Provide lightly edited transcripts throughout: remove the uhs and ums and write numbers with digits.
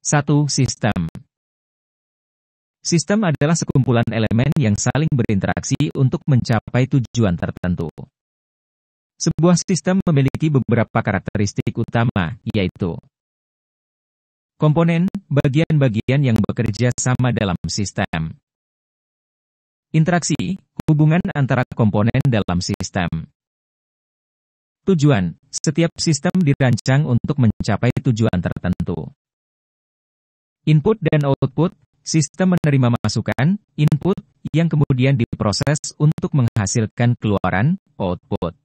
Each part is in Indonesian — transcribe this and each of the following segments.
1. Sistem. Sistem adalah sekumpulan elemen yang saling berinteraksi untuk mencapai tujuan tertentu. Sebuah sistem memiliki beberapa karakteristik utama, yaitu komponen, bagian-bagian yang bekerja sama dalam sistem. Interaksi, hubungan antara komponen dalam sistem. Tujuan, setiap sistem dirancang untuk mencapai tujuan tertentu. Input dan output, sistem menerima masukan, input, yang kemudian diproses untuk menghasilkan keluaran, output.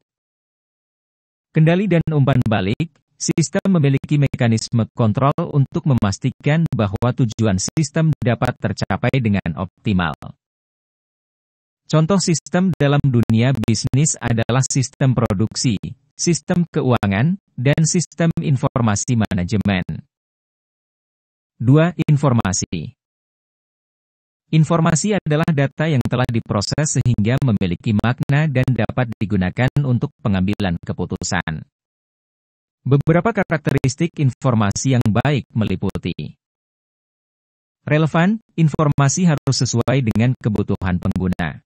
Kendali dan umpan balik, sistem memiliki mekanisme kontrol untuk memastikan bahwa tujuan sistem dapat tercapai dengan optimal. Contoh sistem dalam dunia bisnis adalah sistem produksi, sistem keuangan, dan sistem informasi manajemen. 2. Informasi. Informasi adalah data yang telah diproses sehingga memiliki makna dan dapat digunakan untuk pengambilan keputusan. Beberapa karakteristik informasi yang baik meliputi relevan, informasi harus sesuai dengan kebutuhan pengguna.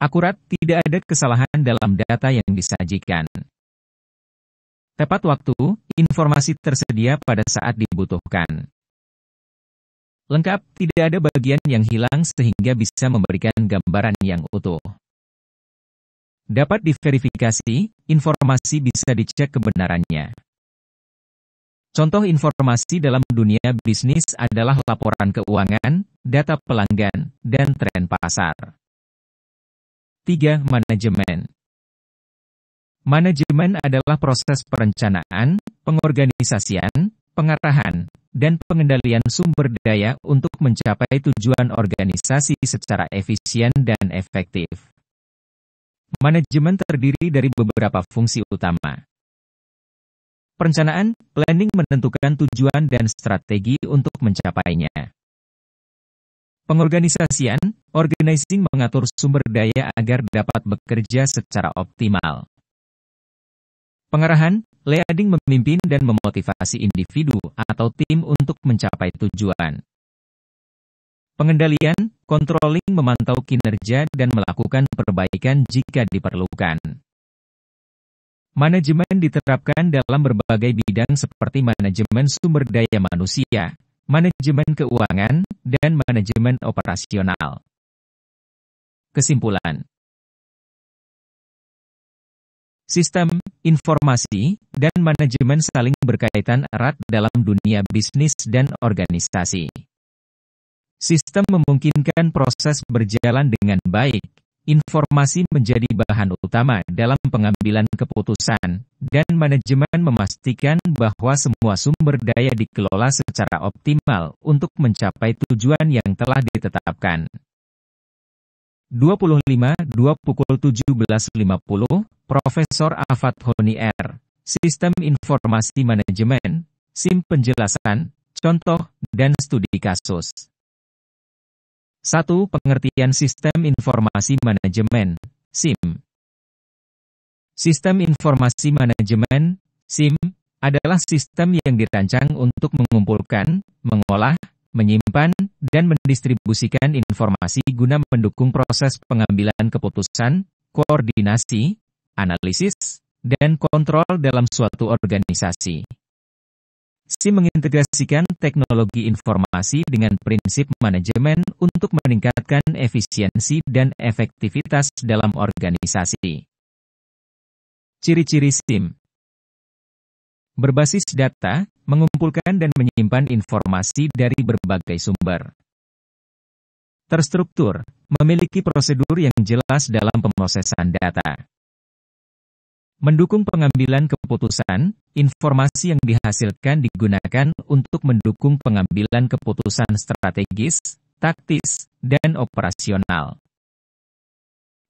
Akurat, tidak ada kesalahan dalam data yang disajikan. Tepat waktu, informasi tersedia pada saat dibutuhkan. Lengkap, tidak ada bagian yang hilang sehingga bisa memberikan gambaran yang utuh. Dapat diverifikasi, informasi bisa dicek kebenarannya. Contoh informasi dalam dunia bisnis adalah laporan keuangan, data pelanggan, dan tren pasar. 3. Manajemen. Manajemen adalah proses perencanaan, pengorganisasian, pengarahan, dan pengendalian sumber daya untuk mencapai tujuan organisasi secara efisien dan efektif. Manajemen terdiri dari beberapa fungsi utama. Perencanaan, planning menentukan tujuan dan strategi untuk mencapainya. Pengorganisasian, organizing mengatur sumber daya agar dapat bekerja secara optimal. Pengarahan, leading memimpin dan memotivasi individu atau tim untuk mencapai tujuan. Pengendalian, controlling memantau kinerja dan melakukan perbaikan jika diperlukan. Manajemen diterapkan dalam berbagai bidang seperti manajemen sumber daya manusia, manajemen keuangan, dan manajemen operasional. Kesimpulan. Sistem, informasi, dan manajemen saling berkaitan erat dalam dunia bisnis dan organisasi. Sistem memungkinkan proses berjalan dengan baik, informasi menjadi bahan utama dalam pengambilan keputusan, dan manajemen memastikan bahwa semua sumber daya dikelola secara optimal untuk mencapai tujuan yang telah ditetapkan. 25/2 pukul 17.50, Profesor Afat Honi R. Sistem Informasi Manajemen, SIM penjelasan, contoh, dan studi kasus. 1. Pengertian Sistem Informasi Manajemen, SIM. Sistem Informasi Manajemen, SIM, adalah sistem yang dirancang untuk mengumpulkan, mengolah, menyimpan, dan mendistribusikan informasi guna mendukung proses pengambilan keputusan, koordinasi, analisis, dan kontrol dalam suatu organisasi. SIM mengintegrasikan teknologi informasi dengan prinsip manajemen untuk meningkatkan efisiensi dan efektivitas dalam organisasi. Ciri-ciri SIM. Berbasis data, mengumpulkan dan menyimpan informasi dari berbagai sumber. Terstruktur, memiliki prosedur yang jelas dalam pemrosesan data. Mendukung pengambilan keputusan, informasi yang dihasilkan digunakan untuk mendukung pengambilan keputusan strategis, taktis, dan operasional.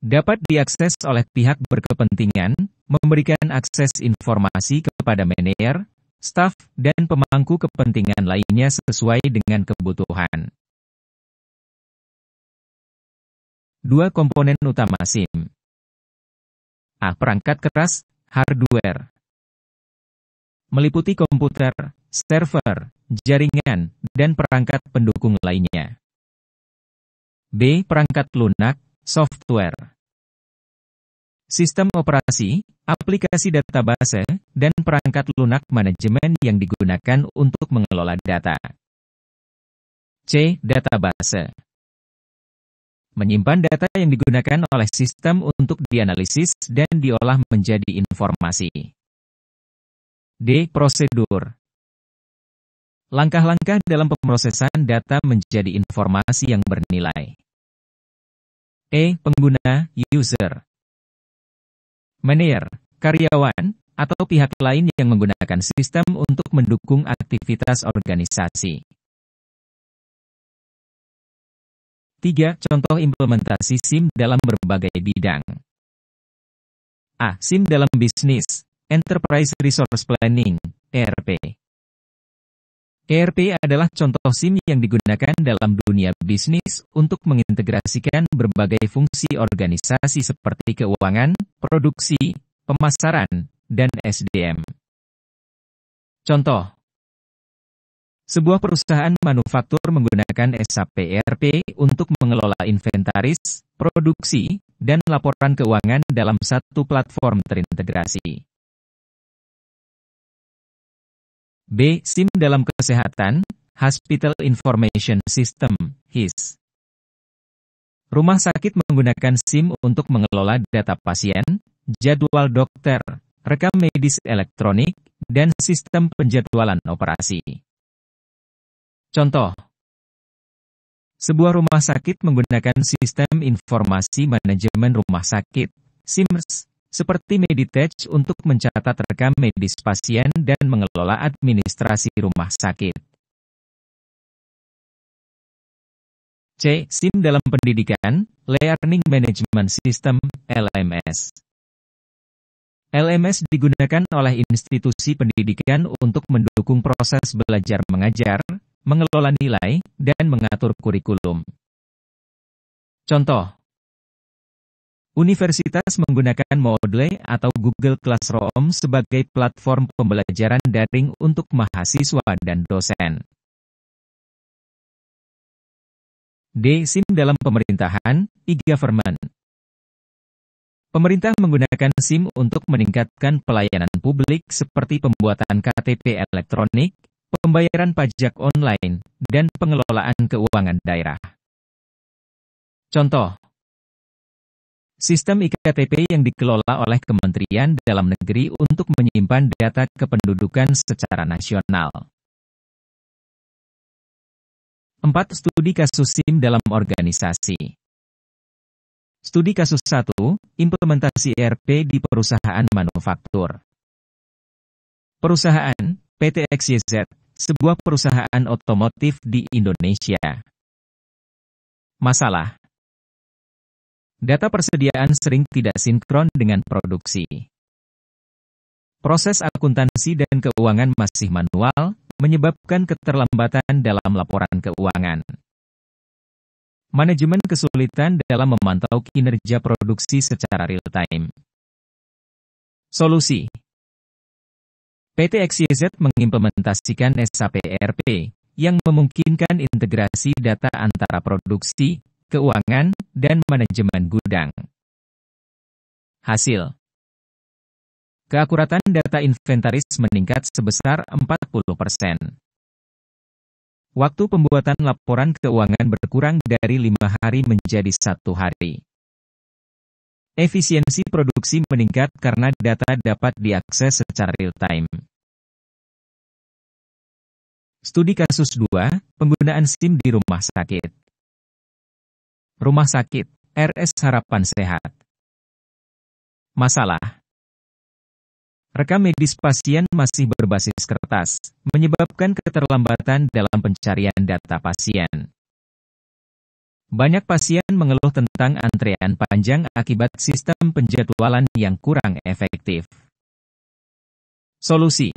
Dapat diakses oleh pihak berkepentingan, memberikan akses informasi kepada manajer, staf, dan pemangku kepentingan lainnya sesuai dengan kebutuhan. 2 komponen utama SIM. A. Perangkat keras, hardware. Meliputi komputer, server, jaringan, dan perangkat pendukung lainnya. B. Perangkat lunak, software. Sistem operasi, aplikasi database, dan perangkat lunak manajemen yang digunakan untuk mengelola data. C. Database. Menyimpan data yang digunakan oleh sistem untuk dianalisis dan diolah menjadi informasi. D. Prosedur. Langkah-langkah dalam pemrosesan data menjadi informasi yang bernilai. E. Pengguna, user. Manajer, karyawan, atau pihak lain yang menggunakan sistem untuk mendukung aktivitas organisasi. 3. Contoh implementasi SIM dalam berbagai bidang. A. SIM dalam bisnis, Enterprise Resource Planning, ERP. ERP adalah contoh SIM yang digunakan dalam dunia bisnis untuk mengintegrasikan berbagai fungsi organisasi seperti keuangan, produksi, pemasaran, dan SDM. Contoh: sebuah perusahaan manufaktur menggunakan SAP ERP untuk mengelola inventaris, produksi, dan laporan keuangan dalam satu platform terintegrasi. B. SIM dalam kesehatan, Hospital Information System, HIS. Rumah sakit menggunakan SIM untuk mengelola data pasien, jadwal dokter, rekam medis elektronik, dan sistem penjadwalan operasi. Contoh: sebuah rumah sakit menggunakan sistem informasi manajemen rumah sakit, SIMS, seperti Meditech untuk mencatat rekam medis pasien dan mengelola administrasi rumah sakit. C. SIM dalam pendidikan, Learning Management System, LMS. LMS digunakan oleh institusi pendidikan untuk mendukung proses belajar mengajar, mengelola nilai, dan mengatur kurikulum. Contoh: universitas menggunakan Moodle atau Google Classroom sebagai platform pembelajaran daring untuk mahasiswa dan dosen. D. SIM dalam pemerintahan, e-government. Pemerintah menggunakan SIM untuk meningkatkan pelayanan publik seperti pembuatan KTP elektronik, pembayaran pajak online, dan pengelolaan keuangan daerah. Contoh: sistem iktp yang dikelola oleh Kementerian Dalam Negeri untuk menyimpan data kependudukan secara nasional. 4. Studi kasus SIM dalam organisasi. Studi kasus 1, implementasi ERP di perusahaan manufaktur. Perusahaan, PT XYZ, sebuah perusahaan otomotif di Indonesia. Masalah: data persediaan sering tidak sinkron dengan produksi. Proses akuntansi dan keuangan masih manual, menyebabkan keterlambatan dalam laporan keuangan. Manajemen kesulitan dalam memantau kinerja produksi secara real-time. Solusi: PT XYZ mengimplementasikan SAP ERP, yang memungkinkan integrasi data antara produksi, keuangan, dan manajemen gudang. Hasil: keakuratan data inventaris meningkat sebesar 40%. Waktu pembuatan laporan keuangan berkurang dari 5 hari menjadi 1 hari. Efisiensi produksi meningkat karena data dapat diakses secara real-time. Studi kasus 2, penggunaan SIM di rumah sakit. Rumah sakit, RS Harapan Sehat. Masalah: rekam medis pasien masih berbasis kertas, menyebabkan keterlambatan dalam pencarian data pasien. Banyak pasien mengeluh tentang antrean panjang akibat sistem penjadwalan yang kurang efektif. Solusi: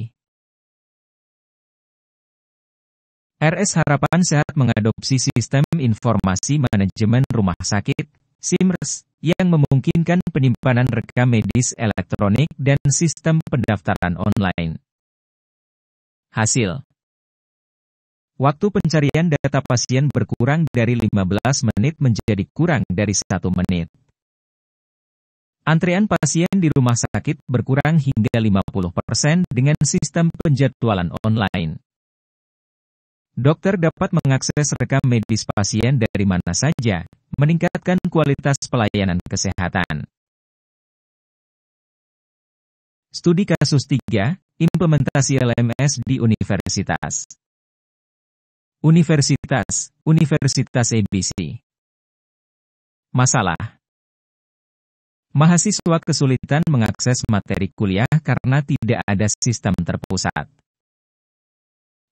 RS Harapan Sehat mengadopsi sistem informasi manajemen rumah sakit, SIMRS, yang memungkinkan penyimpanan rekam medis elektronik dan sistem pendaftaran online. Hasil: Waktu pencarian data pasien berkurang dari 15 menit menjadi kurang dari 1 menit. Antrean pasien di rumah sakit berkurang hingga 50% dengan sistem penjadwalan online. Dokter dapat mengakses rekam medis pasien dari mana saja, meningkatkan kualitas pelayanan kesehatan. Studi kasus 3, implementasi LMS di universitas. Universitas ABC. Masalah. Mahasiswa kesulitan mengakses materi kuliah karena tidak ada sistem terpusat.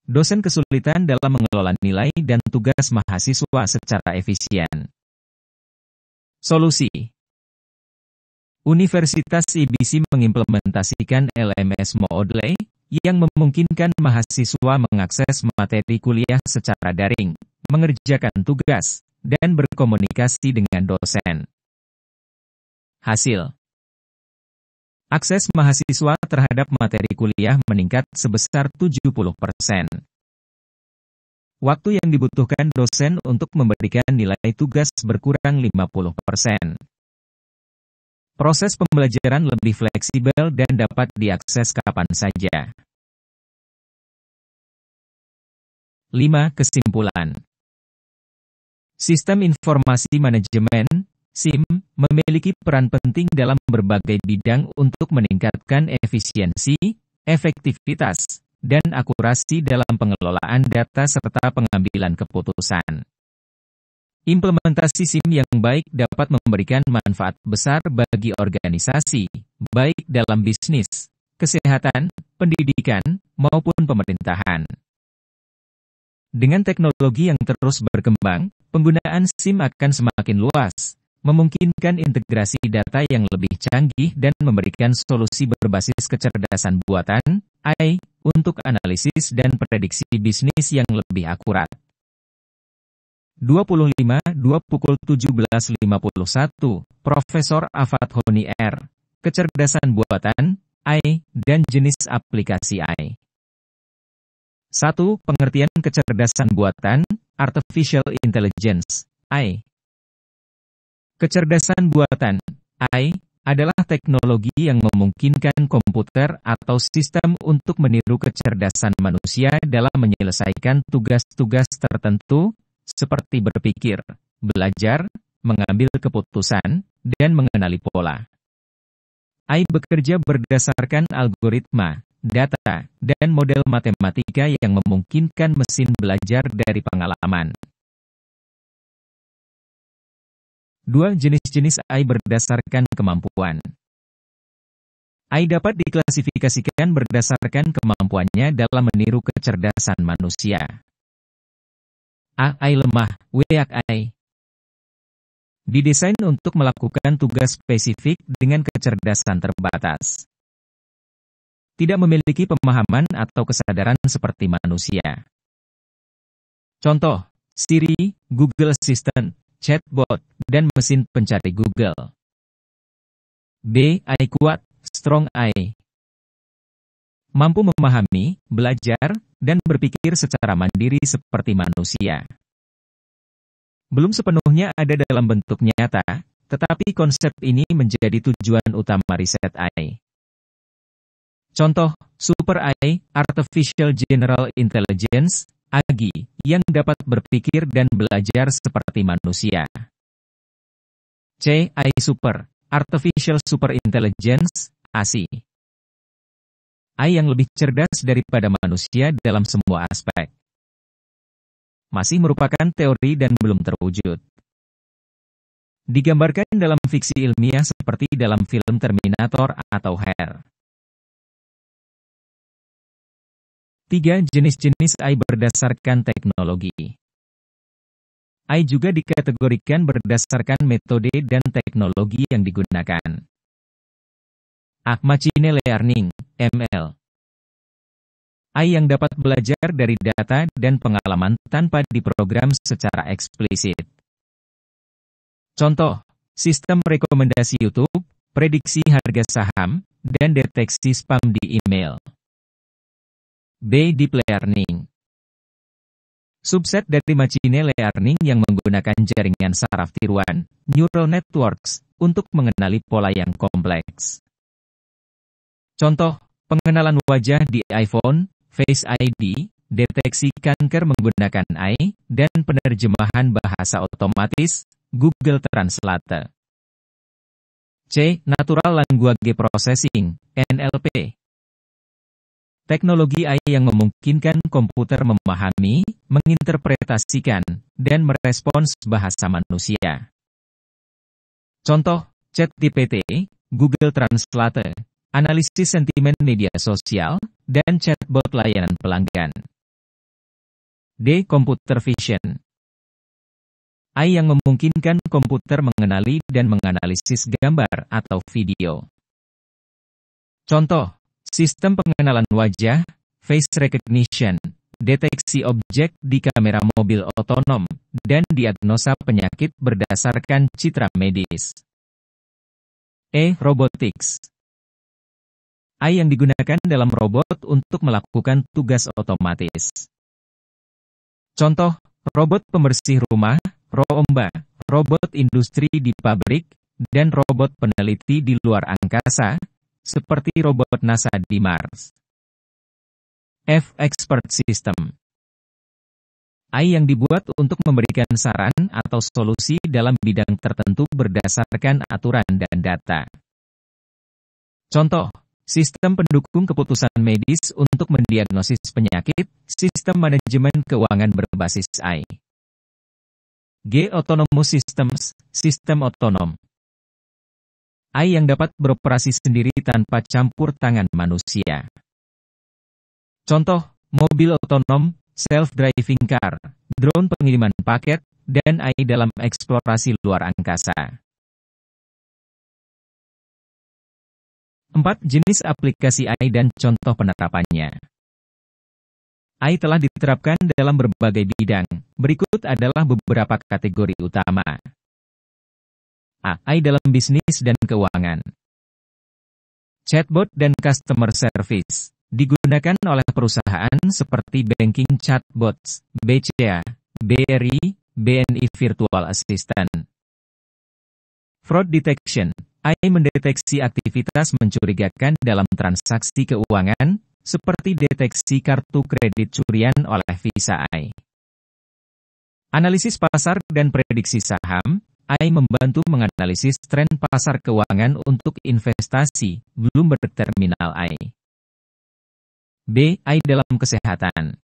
Dosen kesulitan dalam mengelola nilai dan tugas mahasiswa secara efisien. Solusi. Universitas ABC mengimplementasikan LMS Moodle yang memungkinkan mahasiswa mengakses materi kuliah secara daring, mengerjakan tugas, dan berkomunikasi dengan dosen. Hasil. Akses mahasiswa terhadap materi kuliah meningkat sebesar 70%. Waktu yang dibutuhkan dosen untuk memberikan nilai tugas berkurang 50%. Proses pembelajaran lebih fleksibel dan dapat diakses kapan saja. 5. Kesimpulan. Sistem Informasi Manajemen, SIM, memiliki peran penting dalam berbagai bidang untuk meningkatkan efisiensi, efektivitas, dan akurasi dalam pengelolaan data serta pengambilan keputusan. Implementasi SIM yang baik dapat memberikan manfaat besar bagi organisasi, baik dalam bisnis, kesehatan, pendidikan, maupun pemerintahan. Dengan teknologi yang terus berkembang, penggunaan SIM akan semakin luas, memungkinkan integrasi data yang lebih canggih dan memberikan solusi berbasis kecerdasan buatan, AI, untuk analisis dan prediksi bisnis yang lebih akurat. 25.2 pukul 17.51, Profesor Afat Honi R. Kecerdasan buatan, AI, dan jenis aplikasi AI. 1. Pengertian kecerdasan buatan, Artificial Intelligence, AI. Kecerdasan buatan, AI, adalah teknologi yang memungkinkan komputer atau sistem untuk meniru kecerdasan manusia dalam menyelesaikan tugas-tugas tertentu, seperti berpikir, belajar, mengambil keputusan, dan mengenali pola. AI bekerja berdasarkan algoritma, data, dan model matematika yang memungkinkan mesin belajar dari pengalaman. 2. Jenis-jenis AI berdasarkan kemampuan. AI dapat diklasifikasikan berdasarkan kemampuannya dalam meniru kecerdasan manusia. AI lemah, weak AI. Didesain untuk melakukan tugas spesifik dengan kecerdasan terbatas. Tidak memiliki pemahaman atau kesadaran seperti manusia. Contoh, Siri, Google Assistant, chatbot, dan mesin pencari Google. B. AI kuat, strong AI. Mampu memahami, belajar, dan berpikir secara mandiri seperti manusia. Belum sepenuhnya ada dalam bentuk nyata, tetapi konsep ini menjadi tujuan utama riset AI. Contoh, Super AI, Artificial General Intelligence, AGI, yang dapat berpikir dan belajar seperti manusia. C. AI Super, Artificial Super Intelligence, ASI. AI yang lebih cerdas daripada manusia dalam semua aspek. Masih merupakan teori dan belum terwujud. Digambarkan dalam fiksi ilmiah seperti dalam film Terminator atau Her. 3. Jenis-jenis AI berdasarkan teknologi. AI juga dikategorikan berdasarkan metode dan teknologi yang digunakan. A. Machine Learning, ML. AI yang dapat belajar dari data dan pengalaman tanpa diprogram secara eksplisit. Contoh, sistem rekomendasi YouTube, prediksi harga saham, dan deteksi spam di email. B. Deep Learning. Subset dari machine learning yang menggunakan jaringan saraf tiruan, neural networks, untuk mengenali pola yang kompleks. Contoh, pengenalan wajah di iPhone, Face ID, deteksi kanker menggunakan AI, dan penerjemahan bahasa otomatis, Google Translate. C. Natural Language Processing, NLP. Teknologi AI yang memungkinkan komputer memahami, menginterpretasikan, dan merespons bahasa manusia. Contoh, ChatGPT, Google Translate, analisis sentimen media sosial, dan chatbot layanan pelanggan. D. Computer Vision. AI yang memungkinkan komputer mengenali dan menganalisis gambar atau video. Contoh, sistem pengenalan wajah, face recognition, deteksi objek di kamera mobil otonom, dan diagnosa penyakit berdasarkan citra medis. E. Robotics. AI yang digunakan dalam robot untuk melakukan tugas otomatis. Contoh, robot pembersih rumah, Roomba, robot industri di pabrik, dan robot peneliti di luar angkasa, seperti robot NASA di Mars. F. Expert System. AI yang dibuat untuk memberikan saran atau solusi dalam bidang tertentu berdasarkan aturan dan data. Contoh, sistem pendukung keputusan medis untuk mendiagnosis penyakit, sistem manajemen keuangan berbasis AI. G. Autonomous Systems, sistem otonom. AI yang dapat beroperasi sendiri tanpa campur tangan manusia. Contoh, mobil otonom, self-driving car, drone pengiriman paket, dan AI dalam eksplorasi luar angkasa. 4 jenis aplikasi AI dan contoh penerapannya. AI telah diterapkan dalam berbagai bidang. Berikut adalah beberapa kategori utama. A. AI dalam bisnis dan keuangan. Chatbot dan customer service digunakan oleh perusahaan seperti Banking Chatbots, BCA, BRI, BNI Virtual Assistant. Fraud detection. AI mendeteksi aktivitas mencurigakan dalam transaksi keuangan, seperti deteksi kartu kredit curian oleh Visa AI. Analisis pasar dan prediksi saham, AI membantu menganalisis tren pasar keuangan untuk investasi, Bloomberg Terminal AI. B. AI dalam kesehatan.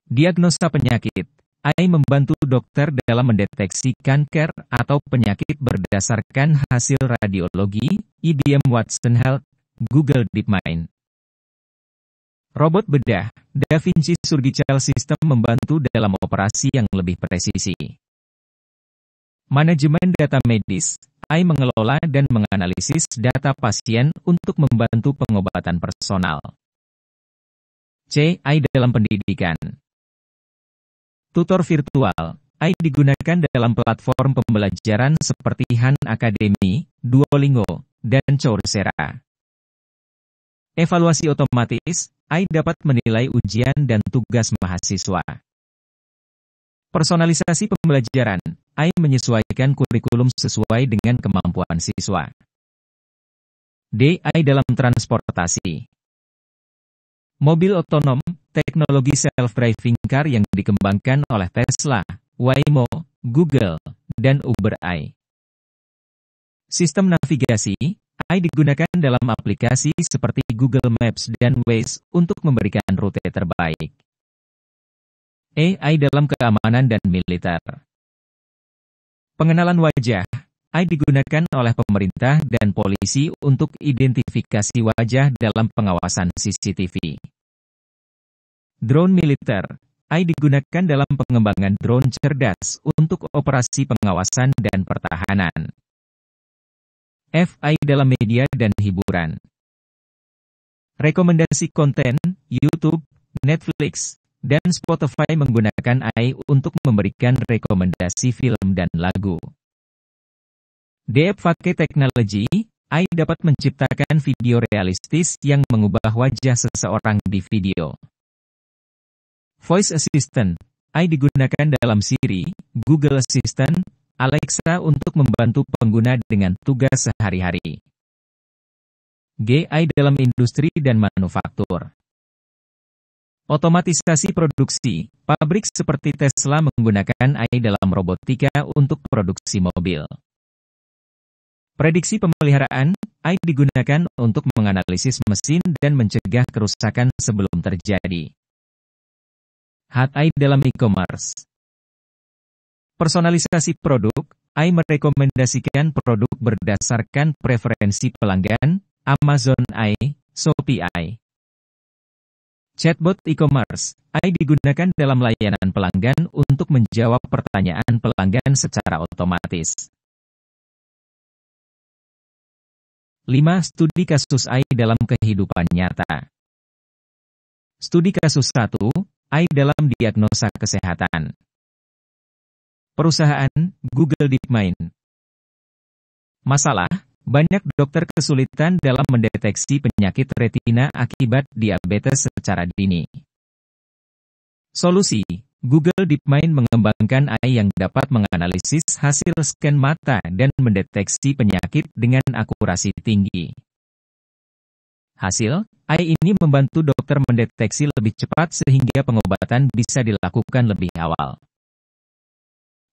Diagnosa penyakit. AI membantu dokter dalam mendeteksi kanker atau penyakit berdasarkan hasil radiologi, IBM Watson Health, Google DeepMind. Robot bedah, Da Vinci Surgical System membantu dalam operasi yang lebih presisi. Manajemen data medis, AI mengelola dan menganalisis data pasien untuk membantu pengobatan personal. C. AI dalam pendidikan. Tutor virtual, AI digunakan dalam platform pembelajaran seperti Han Academy, Duolingo, dan Coursera. Evaluasi otomatis, AI dapat menilai ujian dan tugas mahasiswa. Personalisasi pembelajaran, AI menyesuaikan kurikulum sesuai dengan kemampuan siswa. D. AI dalam transportasi. Mobil otonom, teknologi self-driving car yang dikembangkan oleh Tesla, Waymo, Google, dan Uber AI. Sistem navigasi, AI digunakan dalam aplikasi seperti Google Maps dan Waze untuk memberikan rute terbaik. E. AI dalam keamanan dan militer. Pengenalan wajah, AI digunakan oleh pemerintah dan polisi untuk identifikasi wajah dalam pengawasan CCTV. Drone militer, AI digunakan dalam pengembangan drone cerdas untuk operasi pengawasan dan pertahanan. F. AI dalam media dan hiburan. Rekomendasi konten, YouTube, Netflix, dan Spotify menggunakan AI untuk memberikan rekomendasi film dan lagu. D. Pakai teknologi, AI dapat menciptakan video realistis yang mengubah wajah seseorang di video. Voice Assistant, AI digunakan dalam Siri, Google Assistant, Alexa untuk membantu pengguna dengan tugas sehari-hari. GI dalam industri dan manufaktur. Otomatisasi produksi, pabrik seperti Tesla menggunakan AI dalam robotika untuk produksi mobil. Prediksi pemeliharaan, AI digunakan untuk menganalisis mesin dan mencegah kerusakan sebelum terjadi. AI dalam e-commerce. Personalisasi produk, AI merekomendasikan produk berdasarkan preferensi pelanggan, Amazon AI, Shopee AI. Chatbot e-commerce, AI digunakan dalam layanan pelanggan untuk menjawab pertanyaan pelanggan secara otomatis. 5. Studi kasus AI dalam kehidupan nyata. Studi kasus 1, AI dalam diagnosa kesehatan. Perusahaan, Google DeepMind. Masalah, banyak dokter kesulitan dalam mendeteksi penyakit retina akibat diabetes secara dini. Solusi, Google DeepMind mengembangkan AI yang dapat menganalisis hasil scan mata dan mendeteksi penyakit dengan akurasi tinggi. Hasil, AI ini membantu dokter mendeteksi lebih cepat sehingga pengobatan bisa dilakukan lebih awal.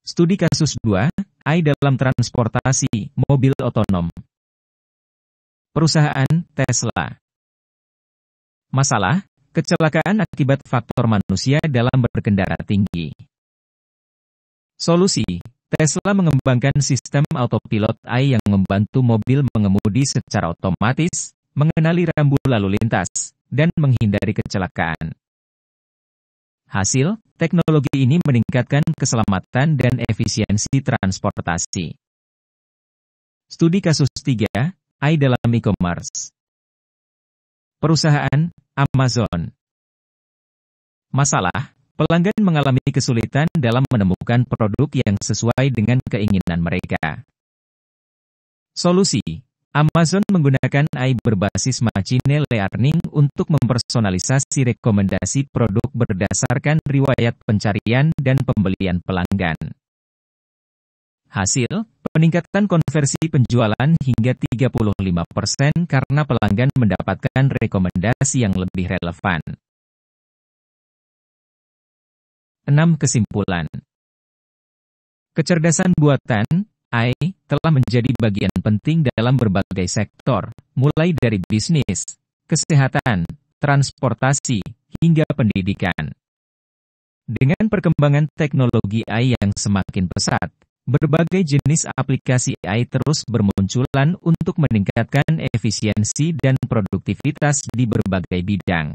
Studi kasus 2, AI dalam transportasi, mobil otonom. Perusahaan, Tesla. Masalah, kecelakaan akibat faktor manusia dalam berkendara tinggi. Solusi, Tesla mengembangkan sistem autopilot AI yang membantu mobil mengemudi secara otomatis, mengenali rambu lalu lintas, dan menghindari kecelakaan. Hasil, teknologi ini meningkatkan keselamatan dan efisiensi transportasi. Studi kasus 3, AI dalam e-commerce. Perusahaan, Amazon. Masalah, pelanggan mengalami kesulitan dalam menemukan produk yang sesuai dengan keinginan mereka. Solusi, Amazon menggunakan AI berbasis machine learning untuk mempersonalisasi rekomendasi produk berdasarkan riwayat pencarian dan pembelian pelanggan. Hasil, peningkatan konversi penjualan hingga 35% karena pelanggan mendapatkan rekomendasi yang lebih relevan. 6. Kesimpulan. Kecerdasan buatan, AI, telah menjadi bagian penting dalam berbagai sektor, mulai dari bisnis, kesehatan, transportasi, hingga pendidikan. Dengan perkembangan teknologi AI yang semakin pesat, berbagai jenis aplikasi AI terus bermunculan untuk meningkatkan efisiensi dan produktivitas di berbagai bidang.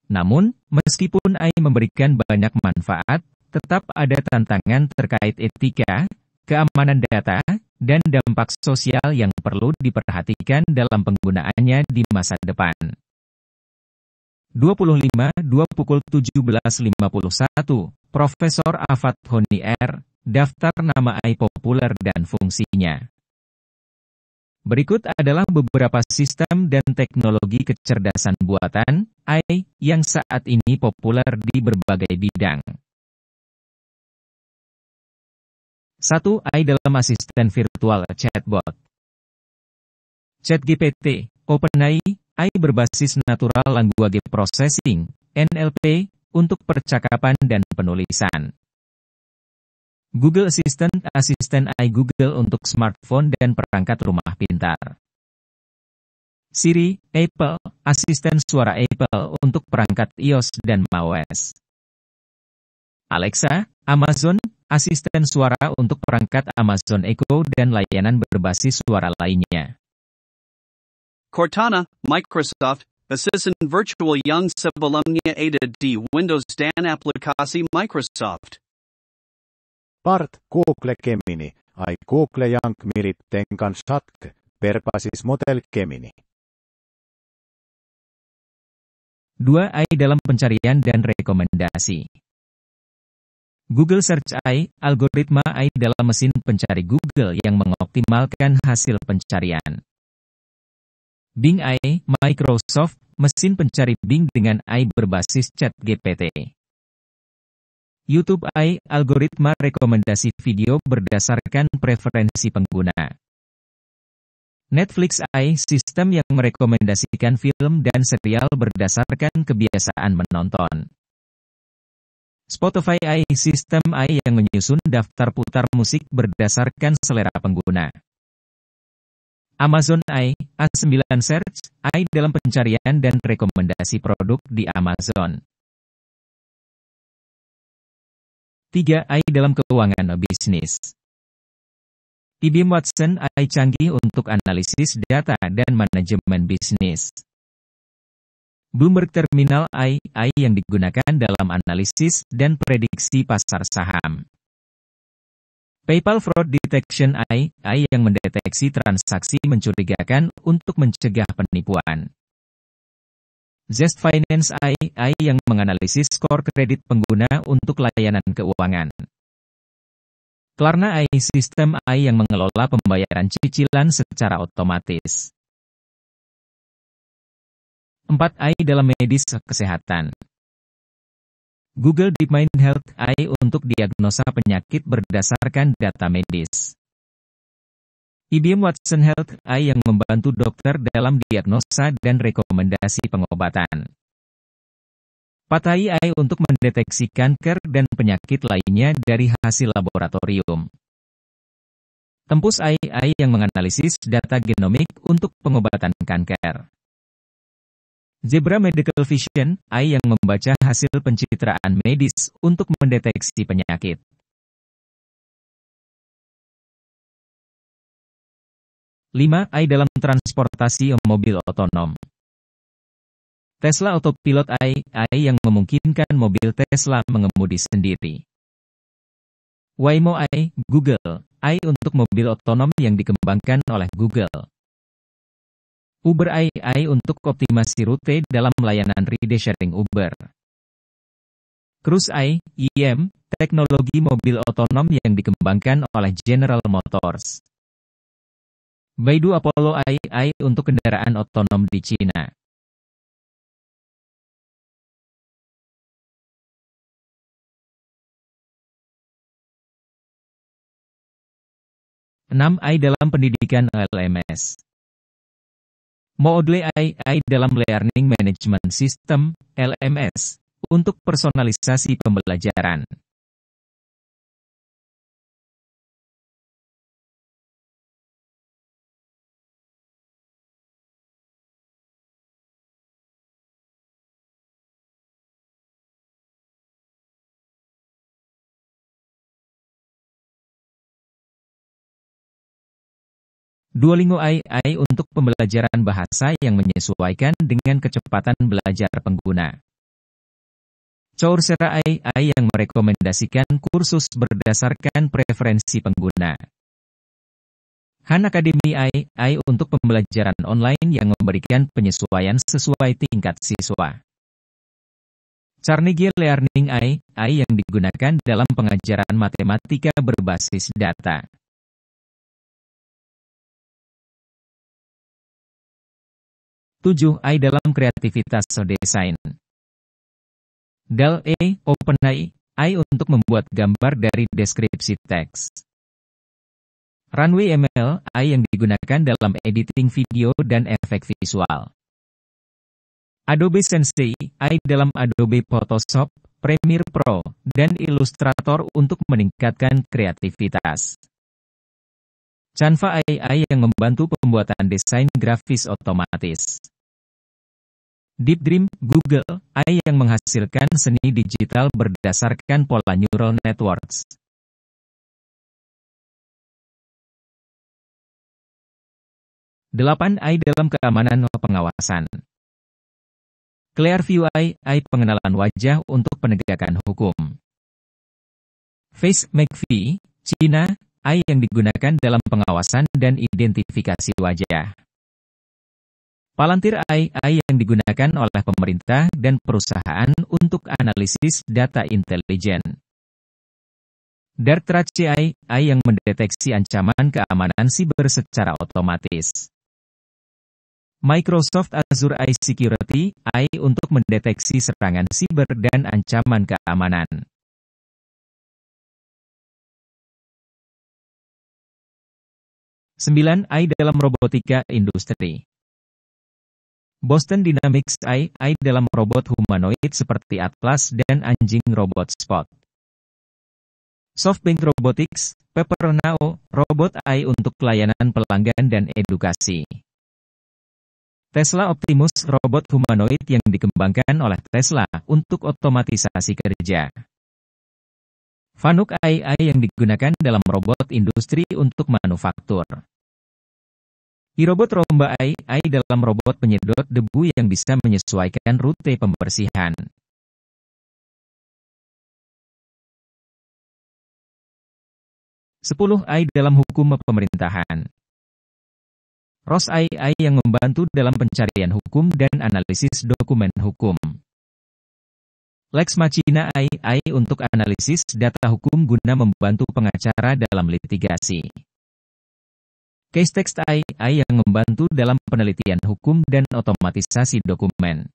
Namun, meskipun AI memberikan banyak manfaat, tetap ada tantangan terkait etika, keamanan data, dan dampak sosial yang perlu diperhatikan dalam penggunaannya di masa depan. 25.2 pukul 17.51, Profesor Afat Honi R., daftar nama AI populer dan fungsinya. Berikut adalah beberapa sistem dan teknologi kecerdasan buatan AI yang saat ini populer di berbagai bidang. 1. AI dalam asisten virtual chatbot. ChatGPT, OpenAI, AI berbasis Natural Language Processing, NLP, untuk percakapan dan penulisan. Google Assistant, asisten AI Google untuk smartphone dan perangkat rumah pintar. Siri, Apple, asisten suara Apple untuk perangkat iOS dan macOS. Alexa, Amazon, asisten suara untuk perangkat Amazon Echo dan layanan berbasis suara lainnya. Cortana, Microsoft, Assistant Virtual yang sebelumnya ada di Windows dan aplikasi Microsoft. BART, Google Gemini, AI Google yang mirip dengan Chat, berbasis model Gemini. 2. AI dalam pencarian dan rekomendasi. Google Search AI, algoritma AI dalam mesin pencari Google yang mengoptimalkan hasil pencarian. Bing AI, Microsoft, mesin pencari Bing dengan AI berbasis ChatGPT. YouTube AI, algoritma rekomendasi video berdasarkan preferensi pengguna. Netflix AI, sistem yang merekomendasikan film dan serial berdasarkan kebiasaan menonton. Spotify AI, sistem AI yang menyusun daftar putar musik berdasarkan selera pengguna. Amazon AI, A9 Search, AI dalam pencarian dan rekomendasi produk di Amazon. 3. AI dalam keuangan bisnis. IBM Watson AI canggih untuk analisis data dan manajemen bisnis. Bloomberg Terminal AI yang digunakan dalam analisis dan prediksi pasar saham. PayPal Fraud Detection AI yang mendeteksi transaksi mencurigakan untuk mencegah penipuan. Zest Finance AI yang menganalisis skor kredit pengguna untuk layanan keuangan. Klarna AI, sistem AI yang mengelola pembayaran cicilan secara otomatis. 4. AI dalam medis kesehatan. Google DeepMind Health AI untuk diagnosa penyakit berdasarkan data medis. IBM Watson Health AI yang membantu dokter dalam diagnosa dan rekomendasi pengobatan. Patai AI untuk mendeteksi kanker dan penyakit lainnya dari hasil laboratorium. Tempus AI yang menganalisis data genomik untuk pengobatan kanker. Zebra Medical Vision AI yang membaca hasil pencitraan medis untuk mendeteksi penyakit. Lima, AI dalam transportasi mobil otonom. Tesla Autopilot AI yang memungkinkan mobil Tesla mengemudi sendiri. Waymo AI, Google AI untuk mobil otonom yang dikembangkan oleh Google. Uber AI untuk optimasi rute dalam layanan ride-sharing Uber. Cruise AI, IM, teknologi mobil otonom yang dikembangkan oleh General Motors. Baidu Apollo AI untuk kendaraan otonom di China. Enam, AI dalam pendidikan LMS. Moodle AI dalam Learning Management System, LMS, untuk personalisasi pembelajaran. Duolingo AI untuk pembelajaran bahasa yang menyesuaikan dengan kecepatan belajar pengguna. Coursera AI yang merekomendasikan kursus berdasarkan preferensi pengguna. Han Academy AI untuk pembelajaran online yang memberikan penyesuaian sesuai tingkat siswa. Carnegie Learning AI yang digunakan dalam pengajaran matematika berbasis data. Tujuh, AI dalam kreativitas desain. DALL-E, OpenAI untuk membuat gambar dari deskripsi teks. Runway ML AI yang digunakan dalam editing video dan efek visual. Adobe Sensei AI dalam Adobe Photoshop, Premiere Pro, dan Illustrator untuk meningkatkan kreativitas. Canva AI yang membantu pembuatan desain grafis otomatis. Deep Dream, Google AI yang menghasilkan seni digital berdasarkan pola neural networks. Delapan, AI dalam keamanan pengawasan. Clearview AI pengenalan wajah untuk penegakan hukum. Face McAfee, Cina AI yang digunakan dalam pengawasan dan identifikasi wajah. Palantir AI yang digunakan oleh pemerintah dan perusahaan untuk analisis data intelijen. Darktrace AI yang mendeteksi ancaman keamanan siber secara otomatis. Microsoft Azure AI Security, AI untuk mendeteksi serangan siber dan ancaman keamanan. Sembilan, AI dalam robotika industri. Boston Dynamics AI dalam robot humanoid seperti Atlas dan anjing robot Spot. SoftBank Robotics, Peppernao, robot AI untuk pelayanan pelanggan dan edukasi. Tesla Optimus, robot humanoid yang dikembangkan oleh Tesla untuk otomatisasi kerja. Fanuc AI yang digunakan dalam robot industri untuk manufaktur. iRobot Roomba AI dalam robot penyedot debu yang bisa menyesuaikan rute pembersihan. Sepuluh, AI dalam hukum pemerintahan. ROS AI yang membantu dalam pencarian hukum dan analisis dokumen hukum. Lex Machina AI untuk analisis data hukum guna membantu pengacara dalam litigasi. Casetext AI yang membantu dalam penelitian hukum dan otomatisasi dokumen.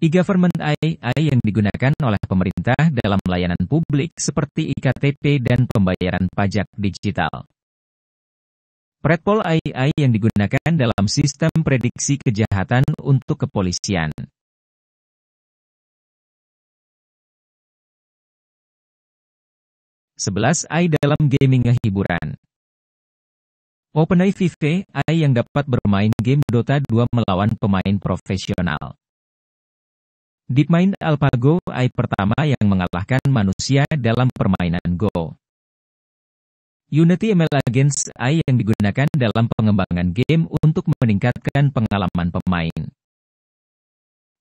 E-Government AI yang digunakan oleh pemerintah dalam layanan publik seperti iktp dan pembayaran pajak digital. Predpol AI yang digunakan dalam sistem prediksi kejahatan untuk kepolisian. Sebelas, AI dalam gaming hiburan. OpenAI Vive AI yang dapat bermain game Dota 2 melawan pemain profesional. DeepMind AlphaGo AI pertama yang mengalahkan manusia dalam permainan Go. Unity ML Agents AI yang digunakan dalam pengembangan game untuk meningkatkan pengalaman pemain.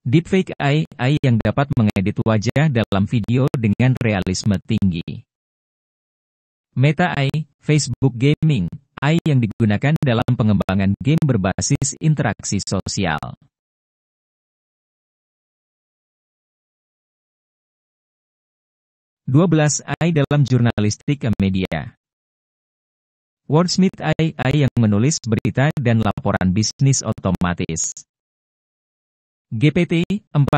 Deepfake AI yang dapat mengedit wajah dalam video dengan realisme tinggi. Meta AI, Facebook Gaming, AI yang digunakan dalam pengembangan game berbasis interaksi sosial. Dua belas, AI dalam jurnalistik media. Wordsmith AI yang menulis berita dan laporan bisnis otomatis. GPT-4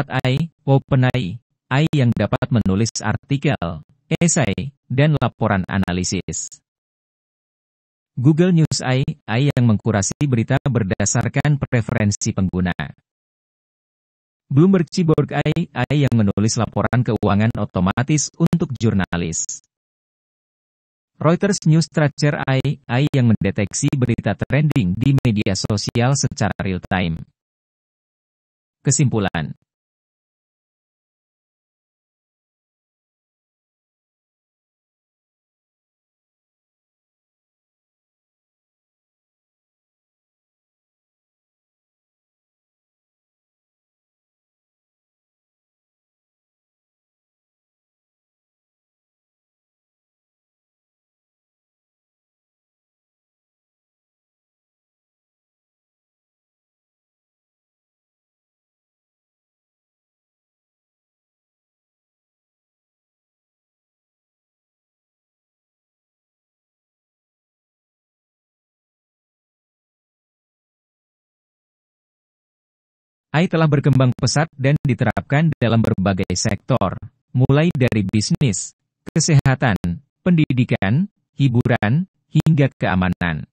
OpenAI AI yang dapat menulis artikel, esai, dan laporan analisis. Google News AI yang mengkurasi berita berdasarkan preferensi pengguna. Bloomberg Cyborg AI yang menulis laporan keuangan otomatis untuk jurnalis. Reuters News Tracker AI yang mendeteksi berita trending di media sosial secara real-time. Kesimpulan. AI telah berkembang pesat dan diterapkan dalam berbagai sektor, mulai dari bisnis, kesehatan, pendidikan, hiburan, hingga keamanan.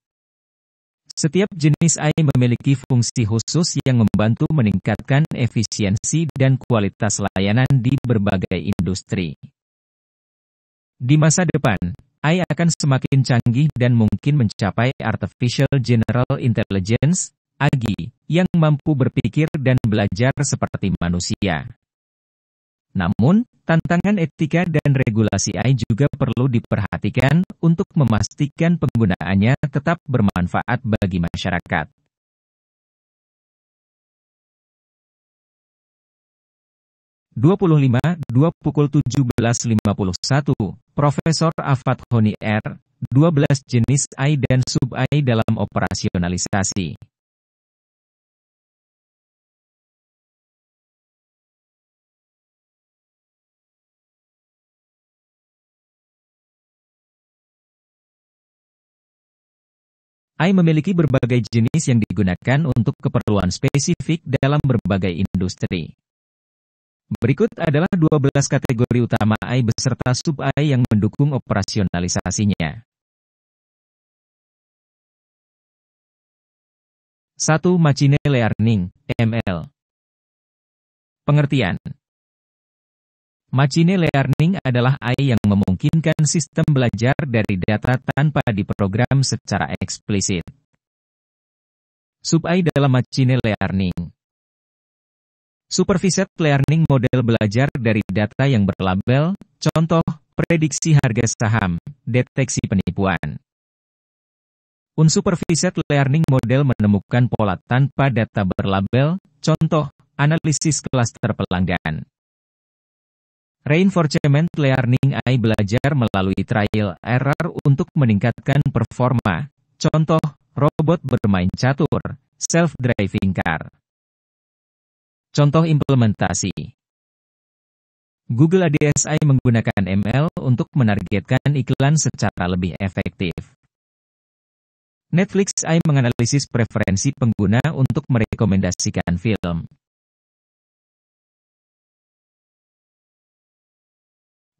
Setiap jenis AI memiliki fungsi khusus yang membantu meningkatkan efisiensi dan kualitas layanan di berbagai industri. Di masa depan, AI akan semakin canggih dan mungkin mencapai Artificial General Intelligence, AGI, yang mampu berpikir dan belajar seperti manusia. Namun, tantangan etika dan regulasi AI juga perlu diperhatikan untuk memastikan penggunaannya tetap bermanfaat bagi masyarakat. Pukul 17.51, Profesor Afat Honi R. 12 jenis AI dan sub-AI dalam operasionalisasi. AI memiliki berbagai jenis yang digunakan untuk keperluan spesifik dalam berbagai industri. Berikut adalah 12 kategori utama AI beserta sub-AI yang mendukung operasionalisasinya. 1. Machine Learning, ML. Pengertian. Machine Learning adalah AI yang memungkinkan sistem belajar dari data tanpa diprogram secara eksplisit. Sub-AI dalam Machine Learning. Supervised Learning model belajar dari data yang berlabel, contoh, prediksi harga saham, deteksi penipuan. Unsupervised Learning model menemukan pola tanpa data berlabel, contoh, analisis klaster pelanggan. Reinforcement Learning AI belajar melalui trial error untuk meningkatkan performa, contoh, robot bermain catur, self-driving car. Contoh implementasi. Google Ads AI menggunakan ML untuk menargetkan iklan secara lebih efektif. Netflix AI menganalisis preferensi pengguna untuk merekomendasikan film.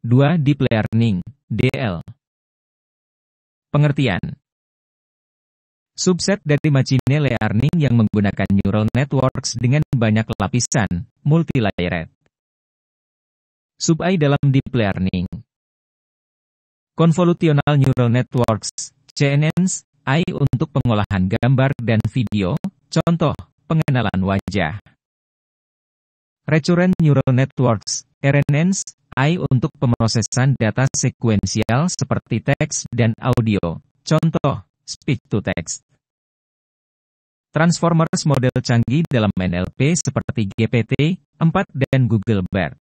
2. Deep Learning, DL. Pengertian. Subset dari machine learning yang menggunakan neural networks dengan banyak lapisan, multi-layered. Sub-AI dalam deep learning. Convolutional Neural Networks, CNNs, AI untuk pengolahan gambar dan video, contoh, pengenalan wajah. Recurrent Neural Networks, RNNs, AI untuk pemrosesan data sekuensial seperti teks dan audio, contoh, speech to text. Transformers model canggih dalam NLP seperti GPT-4 dan Google Bard.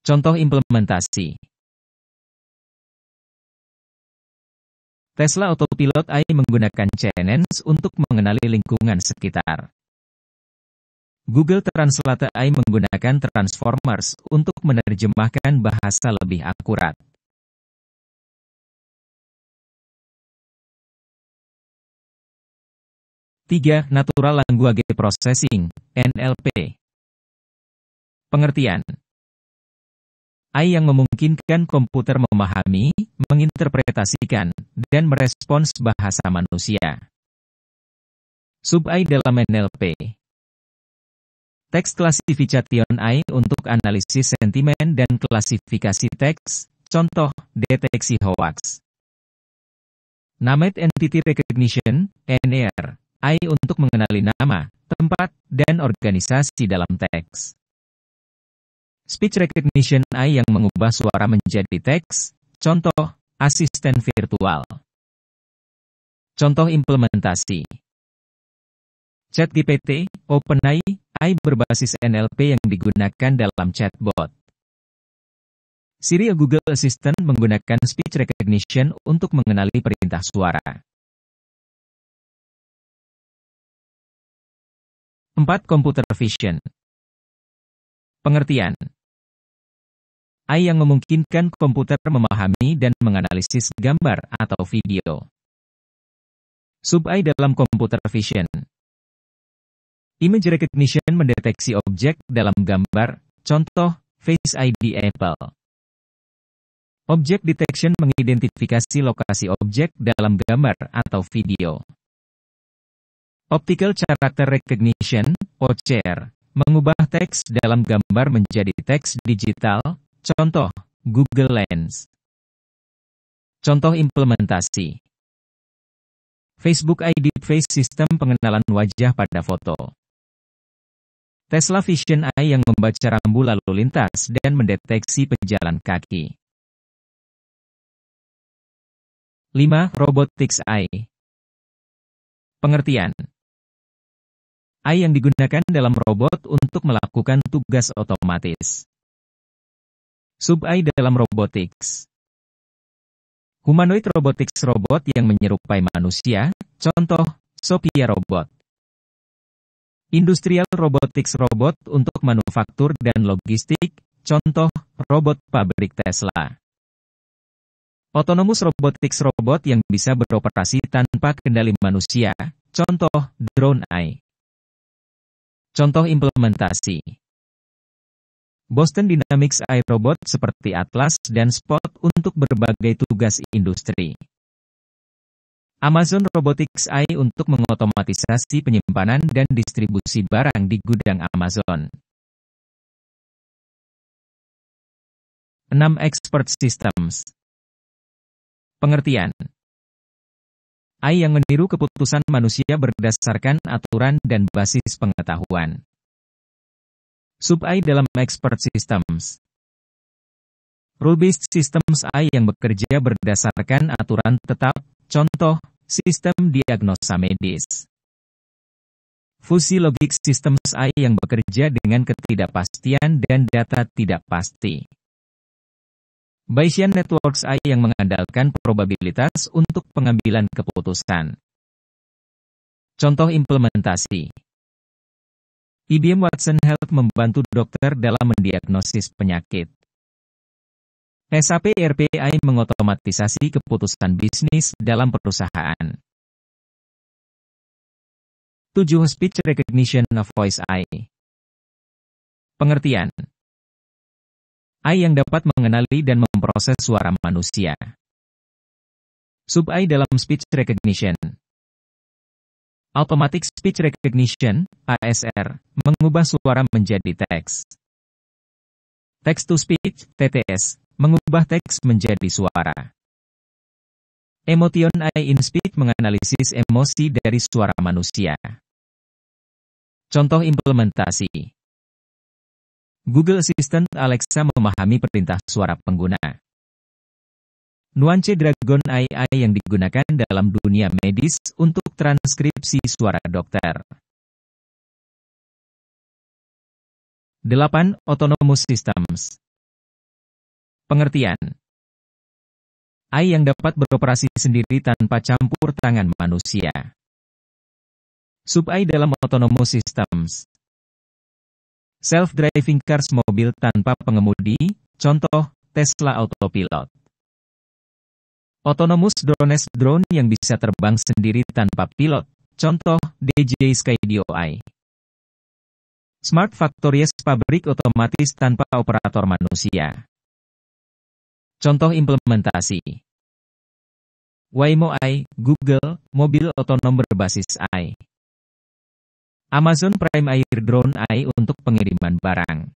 Contoh implementasi. Tesla Autopilot AI menggunakan CNNs untuk mengenali lingkungan sekitar. Google Translate AI menggunakan Transformers untuk menerjemahkan bahasa lebih akurat. Tiga, Natural Language Processing, NLP. Pengertian. AI yang memungkinkan komputer memahami, menginterpretasikan, dan merespons bahasa manusia. Sub-AI dalam NLP. Text Classification AI untuk analisis sentimen dan klasifikasi teks, contoh, deteksi hoax. Named Entity Recognition, NER, AI untuk mengenali nama, tempat, dan organisasi dalam teks. Speech Recognition AI yang mengubah suara menjadi teks, contoh, asisten virtual. Contoh implementasi. ChatGPT, OpenAI, AI berbasis NLP yang digunakan dalam chatbot. Siri Google Assistant menggunakan speech recognition untuk mengenali perintah suara. 4. Computer Vision. Pengertian. AI yang memungkinkan komputer memahami dan menganalisis gambar atau video. Sub-AI dalam Computer Vision. Image Recognition mendeteksi objek dalam gambar, contoh, Face ID Apple. Object Detection mengidentifikasi lokasi objek dalam gambar atau video. Optical Character Recognition, OCR, mengubah teks dalam gambar menjadi teks digital, contoh, Google Lens. Contoh implementasi. Facebook ID Face System pengenalan wajah pada foto. Tesla Vision AI yang membaca rambu lalu lintas dan mendeteksi pejalan kaki. 5. Robotics AI. Pengertian. AI yang digunakan dalam robot untuk melakukan tugas otomatis. Sub-AI dalam robotics. Humanoid robotics robot yang menyerupai manusia, contoh, Sophia Robot. Industrial robotics robot untuk manufaktur dan logistik, contoh, robot pabrik Tesla. Autonomous robotics robot yang bisa beroperasi tanpa kendali manusia, contoh, drone AI. Contoh implementasi. Boston Dynamics AI robot seperti Atlas dan Spot untuk berbagai tugas industri. Amazon Robotics AI untuk mengotomatisasi penyimpanan dan distribusi barang di gudang Amazon. 6 Expert Systems. Pengertian. AI yang meniru keputusan manusia berdasarkan aturan dan basis pengetahuan. Sub-AI dalam Expert Systems. Rule-based systems AI yang bekerja berdasarkan aturan tetap, contoh, sistem diagnosa medis. Fuzzy Logic Systems AI yang bekerja dengan ketidakpastian dan data tidak pasti. Bayesian Networks AI yang mengandalkan probabilitas untuk pengambilan keputusan. Contoh implementasi. IBM Watson Health membantu dokter dalam mendiagnosis penyakit. SAP ERP AI mengotomatisasi keputusan bisnis dalam perusahaan. 7 Speech Recognition of Voice AI. Pengertian. AI yang dapat mengenali dan memproses suara manusia. Sub-AI dalam Speech Recognition. Automatic Speech Recognition, ASR, mengubah suara menjadi teks. Text-to-Speech, TTS, mengubah teks menjadi suara. Emotion AI in Speech menganalisis emosi dari suara manusia. Contoh implementasi. Google Assistant Alexa memahami perintah suara pengguna. Nuance Dragon AI yang digunakan dalam dunia medis untuk transkripsi suara dokter. 8 Autonomous Systems. Pengertian. AI yang dapat beroperasi sendiri tanpa campur tangan manusia. Sub-AI dalam Autonomous Systems. Self-driving cars mobil tanpa pengemudi, contoh, Tesla Autopilot. Autonomous drones drone yang bisa terbang sendiri tanpa pilot, contoh, DJI Skydio AI. Smart factories pabrik otomatis tanpa operator manusia. Contoh implementasi. Waymo AI, Google, mobil otonom berbasis AI. Amazon Prime Air Drone AI untuk pengiriman barang.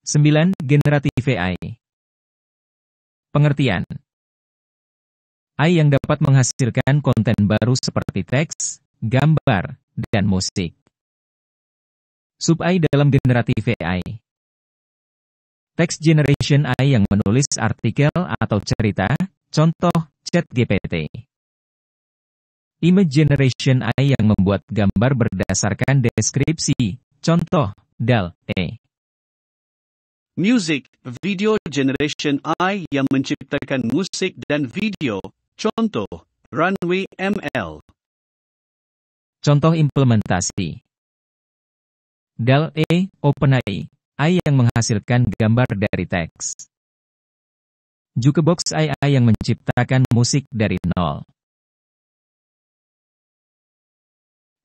9 Generative AI. Pengertian. AI yang dapat menghasilkan konten baru seperti teks, gambar, dan musik. Sub-AI dalam Generative AI. Text Generation AI yang menulis artikel atau cerita, contoh, ChatGPT. Image Generation AI yang membuat gambar berdasarkan deskripsi, contoh, DALL-E. Music, Video Generation AI yang menciptakan musik dan video, contoh, Runway ML. Contoh implementasi. DALL-E, OpenAI, AI yang menghasilkan gambar dari teks. Jukebox AI yang menciptakan musik dari nol.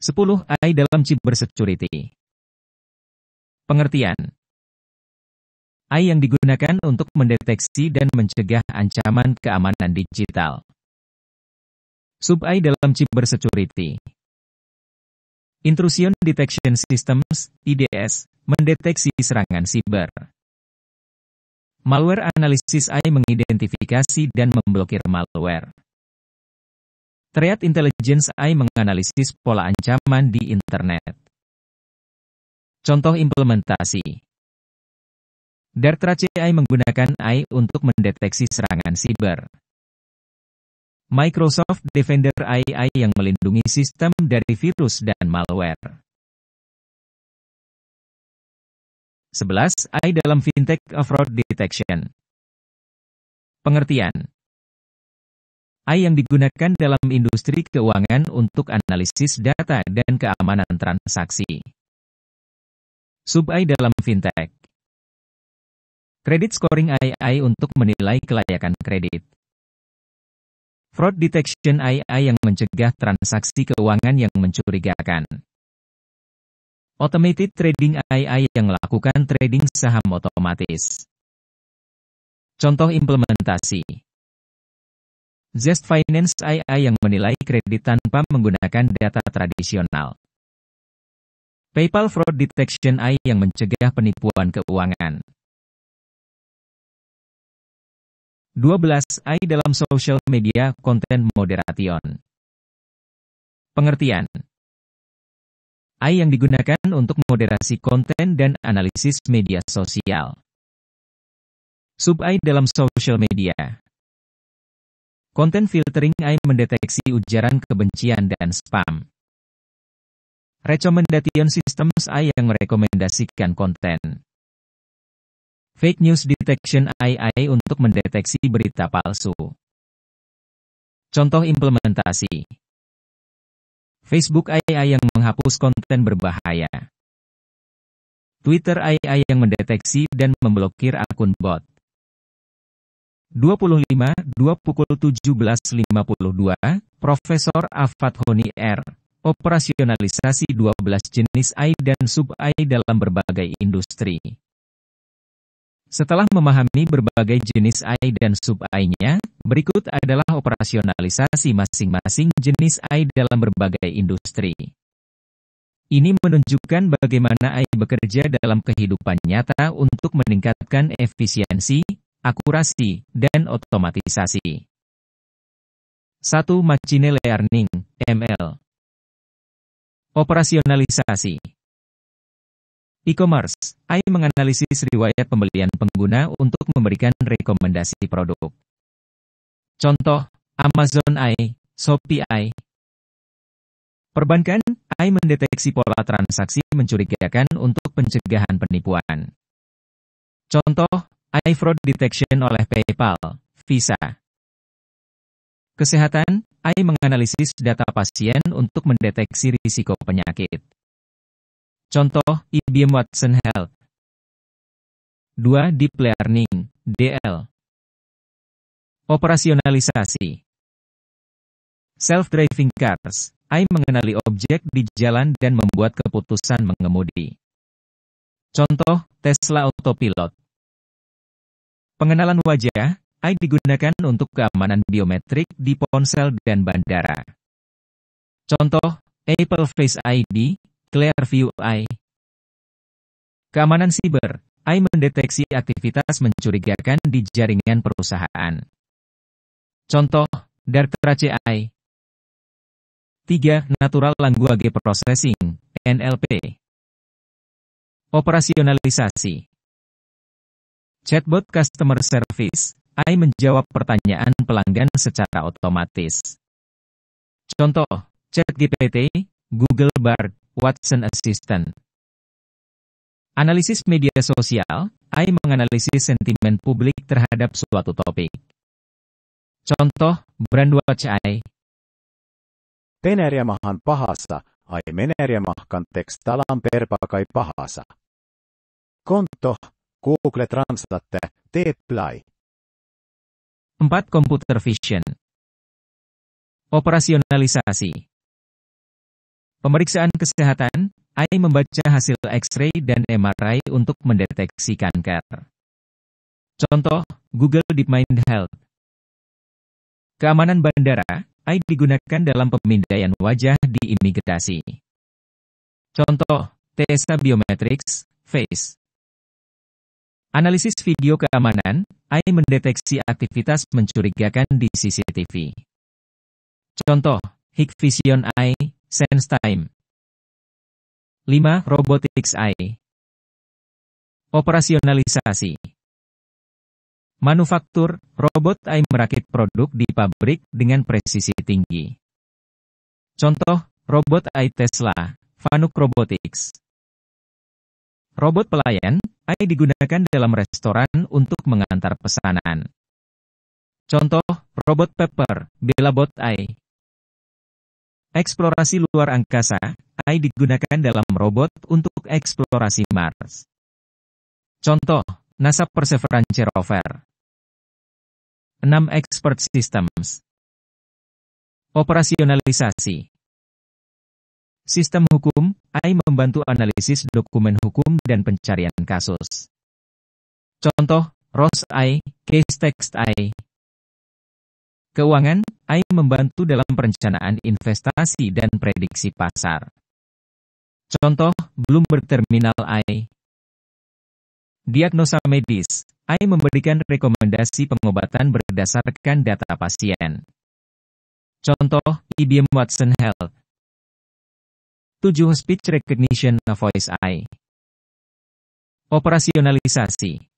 10 AI dalam cybersecurity. Pengertian. AI yang digunakan untuk mendeteksi dan mencegah ancaman keamanan digital. Sub-AI dalam cybersecurity. Intrusion Detection Systems, IDS, mendeteksi serangan siber. Malware Analysis AI mengidentifikasi dan memblokir malware. Threat Intelligence AI menganalisis pola ancaman di internet. Contoh implementasi. Darktrace AI menggunakan AI untuk mendeteksi serangan siber. Microsoft Defender AI yang melindungi sistem dari virus dan malware. 11 AI dalam Fintech Fraud Detection. Pengertian. AI yang digunakan dalam industri keuangan untuk analisis data dan keamanan transaksi. Sub-AI dalam fintech. Credit scoring AI untuk menilai kelayakan kredit. Fraud detection AI yang mencegah transaksi keuangan yang mencurigakan. Automated trading AI yang melakukan trading saham otomatis. Contoh implementasi. Zest Finance AI yang menilai kredit tanpa menggunakan data tradisional. PayPal Fraud Detection AI yang mencegah penipuan keuangan. 12. AI dalam social media content moderation. Pengertian. AI yang digunakan untuk moderasi konten dan analisis media sosial. Sub-AI dalam social media. Content filtering AI mendeteksi ujaran kebencian dan spam. Recommendation systems AI yang merekomendasikan konten. Fake news detection AI untuk mendeteksi berita palsu. Contoh implementasi. Facebook AI yang menghapus konten berbahaya. Twitter AI yang mendeteksi dan memblokir akun bot. 25. Pukul 17.52, Profesor Afat Honi R. Operasionalisasi 12 jenis AI dan sub-AI dalam berbagai industri. Setelah memahami berbagai jenis AI dan sub-AI-nya, berikut adalah operasionalisasi masing-masing jenis AI dalam berbagai industri. Ini menunjukkan bagaimana AI bekerja dalam kehidupan nyata untuk meningkatkan efisiensi, akurasi, dan otomatisasi. 1. Machine Learning, ML. Operasionalisasi. E-commerce, AI menganalisis riwayat pembelian pengguna untuk memberikan rekomendasi produk. Contoh, Amazon AI, Shopee AI. Perbankan, AI mendeteksi pola transaksi mencurigakan untuk pencegahan penipuan. Contoh, AI fraud detection oleh PayPal, Visa. Kesehatan, AI menganalisis data pasien untuk mendeteksi risiko penyakit. Contoh, IBM Watson Health. 2. Deep Learning, DL. Operasionalisasi. Self-driving cars, AI mengenali objek di jalan dan membuat keputusan mengemudi. Contoh, Tesla Autopilot. Pengenalan wajah, AI digunakan untuk keamanan biometrik di ponsel dan bandara. Contoh, Apple Face ID, Clearview AI. Keamanan siber, AI mendeteksi aktivitas mencurigakan di jaringan perusahaan. Contoh, Darktrace AI. 3. Natural Language Processing, NLP. Operasionalisasi. Chatbot Customer Service, AI menjawab pertanyaan pelanggan secara otomatis. Contoh, ChatGPT, Google Bard, Watson Assistant. Analisis media sosial, AI menganalisis sentimen publik terhadap suatu topik. Contoh, Brandwatch AI. Peneriamahan pahassa, ai meneriamahkan tekstalan perpakai pahassa. Konto, Google Translate, Teeplai. 4. Computer Vision. Operasionalisasi. Pemeriksaan kesehatan, AI membaca hasil X-ray dan MRI untuk mendeteksi kanker. Contoh, Google DeepMind Health. Keamanan bandara, AI digunakan dalam pemindaian wajah di imigrasi. Contoh, TSA Biometrics, Face. Analisis video keamanan, AI mendeteksi aktivitas mencurigakan di CCTV. Contoh, Hikvision AI, SenseTime. 5. Robotics AI. Operasionalisasi. Manufaktur, robot AI merakit produk di pabrik dengan presisi tinggi. Contoh, robot AI Tesla, Fanuc Robotics. Robot pelayan, AI digunakan dalam restoran untuk mengantar pesanan. Contoh, robot Pepper, Belabot AI. Eksplorasi luar angkasa, AI digunakan dalam robot untuk eksplorasi Mars. Contoh, NASA Perseverance Rover. 6. Expert Systems. Operasionalisasi. Sistem hukum, AI membantu analisis dokumen hukum dan pencarian kasus. Contoh, ROS AI, Case Text AI. Keuangan, AI membantu dalam perencanaan investasi dan prediksi pasar. Contoh, Bloomberg Terminal AI. Diagnosa medis, AI memberikan rekomendasi pengobatan berdasarkan data pasien. Contoh, IBM Watson Health. 7. Speech Recognition Voice AI. Operasionalisasi.